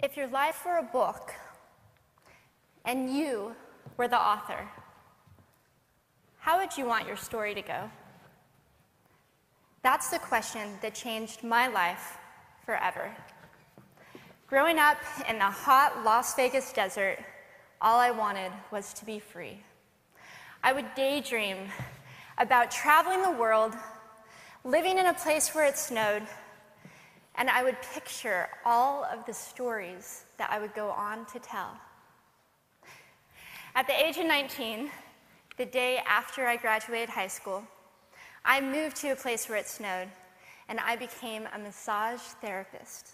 If your life were a book and you were the author, how would you want your story to go? That's the question that changed my life forever. Growing up in the hot Las Vegas desert, all I wanted was to be free. I would daydream about traveling the world, living in a place where it snowed, and I would picture all of the stories that I would go on to tell. At the age of 19, the day after I graduated high school, I moved to a place where it snowed, and I became a massage therapist.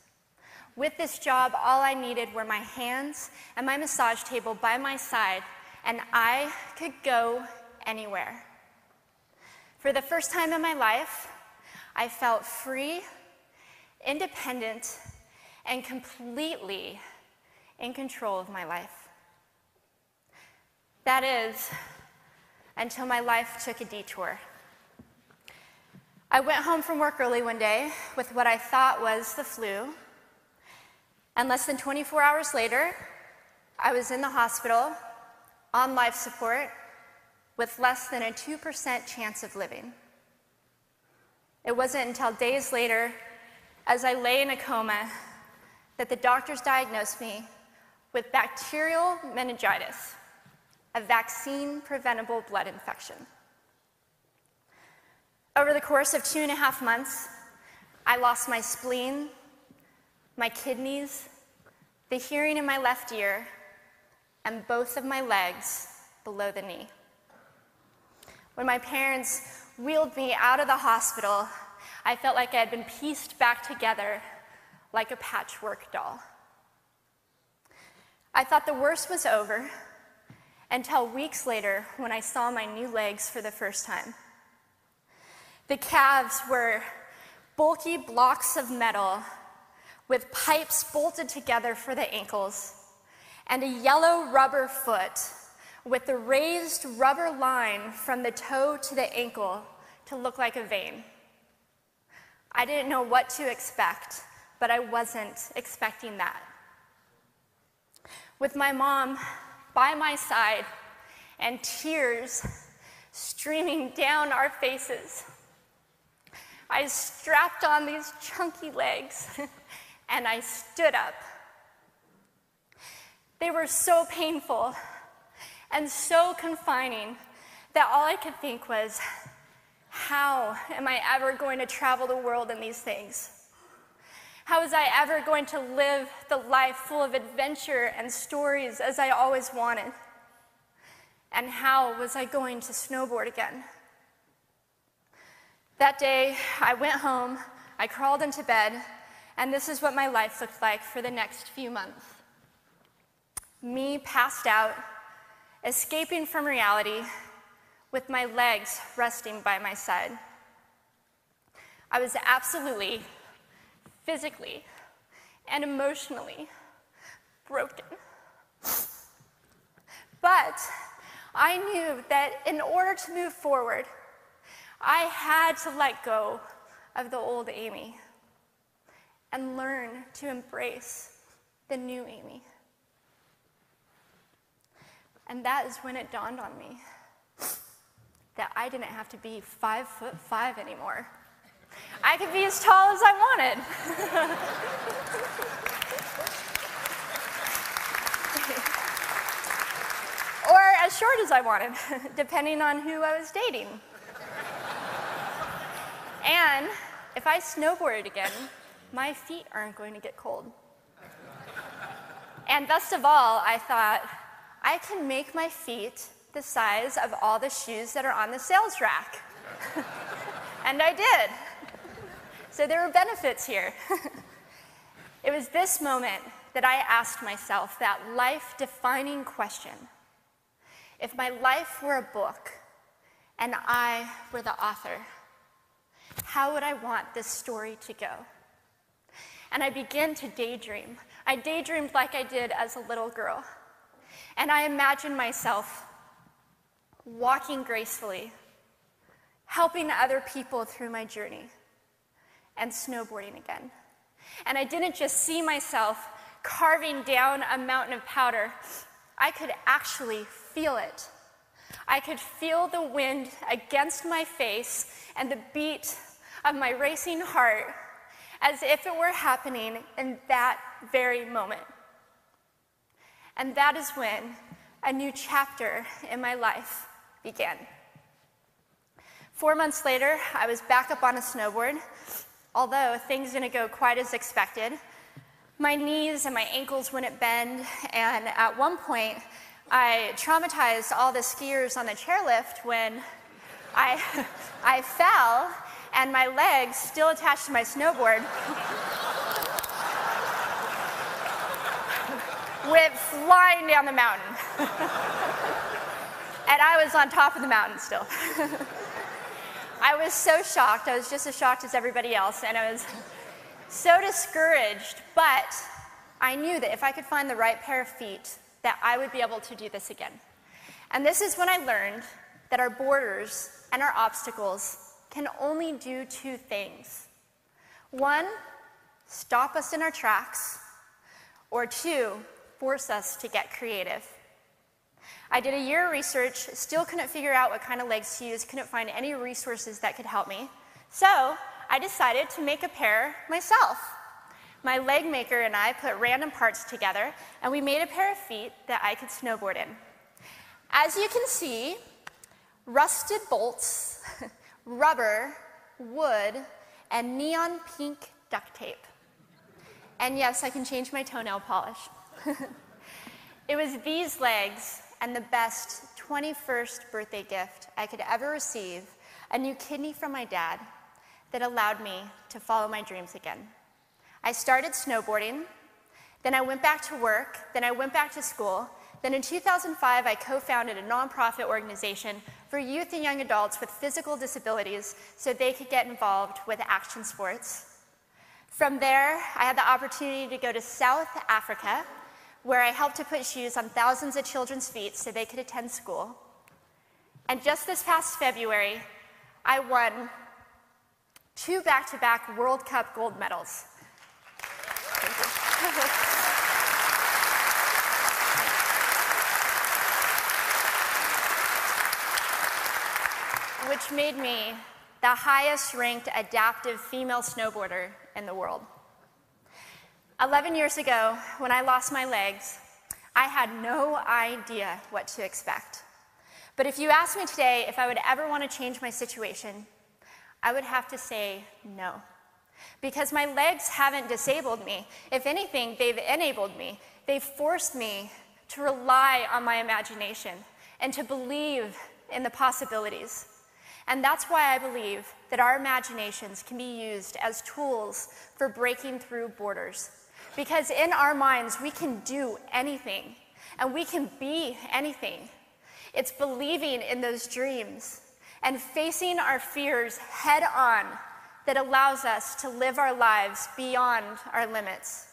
With this job, all I needed were my hands and my massage table by my side, and I could go anywhere. For the first time in my life, I felt free, independent, and completely in control of my life. That is, until my life took a detour. I went home from work early one day with what I thought was the flu, and less than 24 hours later, I was in the hospital on life support with less than a 2% chance of living. It wasn't until days later, as I lay in a coma, that the doctors diagnosed me with bacterial meningitis, a vaccine-preventable blood infection. Over the course of 2.5 months, I lost my spleen, my kidneys, the hearing in my left ear, and both of my legs below the knee. When my parents wheeled me out of the hospital, I felt like I had been pieced back together like a patchwork doll. I thought the worst was over until weeks later when I saw my new legs for the first time. The calves were bulky blocks of metal with pipes bolted together for the ankles, and a yellow rubber foot with the raised rubber line from the toe to the ankle to look like a vein. I didn't know what to expect, but I wasn't expecting that. With my mom by my side and tears streaming down our faces, I strapped on these chunky legs and I stood up. They were so painful and so confining that all I could think was, how am I ever going to travel the world in these things? How was I ever going to live the life full of adventure and stories as I always wanted? And how was I going to snowboard again? That day, I went home, I crawled into bed, and this is what my life looked like for the next few months. Me passed out, escaping from reality, with my legs resting by my side. I was absolutely, physically, and emotionally broken. But I knew that in order to move forward, I had to let go of the old Amy and learn to embrace the new Amy. And that is when it dawned on me that I didn't have to be 5'5" anymore. I could be as tall as I wanted. Or as short as I wanted, depending on who I was dating. And if I snowboarded again, my feet aren't going to get cold. And best of all, I thought, I can make my feet the size of all the shoes that are on the sales rack. And I did. So there were benefits here. It was this moment that I asked myself that life-defining question. If my life were a book and I were the author, how would I want this story to go? And I began to daydream. I daydreamed like I did as a little girl. And I imagined myself walking gracefully, helping other people through my journey, and snowboarding again. And I didn't just see myself carving down a mountain of powder, I could actually feel it. I could feel the wind against my face and the beat of my racing heart as if it were happening in that very moment. And that is when a new chapter in my life began. 4 months later, I was back up on a snowboard. Although things didn't go quite as expected, my knees and my ankles wouldn't bend, and at one point, I traumatized all the skiers on the chairlift when I fell, and my legs, still attached to my snowboard, went flying down the mountain. And I was on top of the mountain still. I was so shocked. I was just as shocked as everybody else, and I was so discouraged, but I knew that if I could find the right pair of feet, that I would be able to do this again. And this is when I learned that our borders and our obstacles can only do two things. One, stop us in our tracks, or two, force us to get creative. I did a year of research, still couldn't figure out what kind of legs to use, couldn't find any resources that could help me. So I decided to make a pair myself. My leg maker and I put random parts together, and we made a pair of feet that I could snowboard in. As you can see, rusted bolts, rubber, wood, and neon pink duct tape. And yes, I can change my toenail polish. It was these legs and the best 21st birthday gift I could ever receive, a new kidney from my dad, that allowed me to follow my dreams again. I started snowboarding, then I went back to work, then I went back to school, then in 2005 I co-founded a nonprofit organization for youth and young adults with physical disabilities so they could get involved with action sports. From there, I had the opportunity to go to South Africa, where I helped to put shoes on thousands of children's feet so they could attend school. And just this past February, I won 2 back-to-back World Cup gold medals. Which made me the highest-ranked adaptive female snowboarder in the world. 11 years ago, when I lost my legs, I had no idea what to expect. But if you asked me today if I would ever want to change my situation, I would have to say no. Because my legs haven't disabled me. If anything, they've enabled me. They've forced me to rely on my imagination and to believe in the possibilities. And that's why I believe that our imaginations can be used as tools for breaking through borders. Because in our minds, we can do anything, and we can be anything. It's believing in those dreams and facing our fears head on that allows us to live our lives beyond our limits.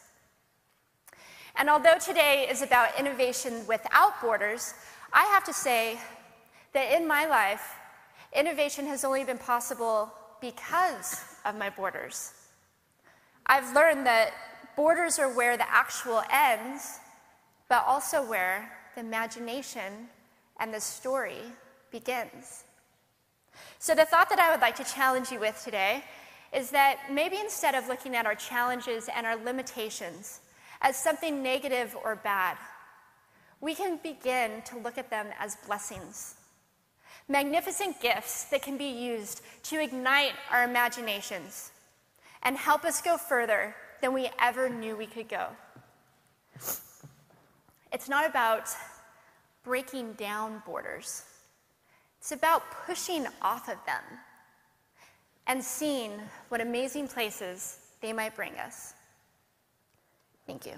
And although today is about innovation without borders, I have to say that in my life, innovation has only been possible because of my borders. I've learned that borders are where the actual ends, but also where the imagination and the story begins. So the thought that I would like to challenge you with today is that maybe instead of looking at our challenges and our limitations as something negative or bad, we can begin to look at them as blessings. Magnificent gifts that can be used to ignite our imaginations and help us go further than we ever knew we could go. It's not about breaking down borders. It's about pushing off of them and seeing what amazing places they might bring us. Thank you.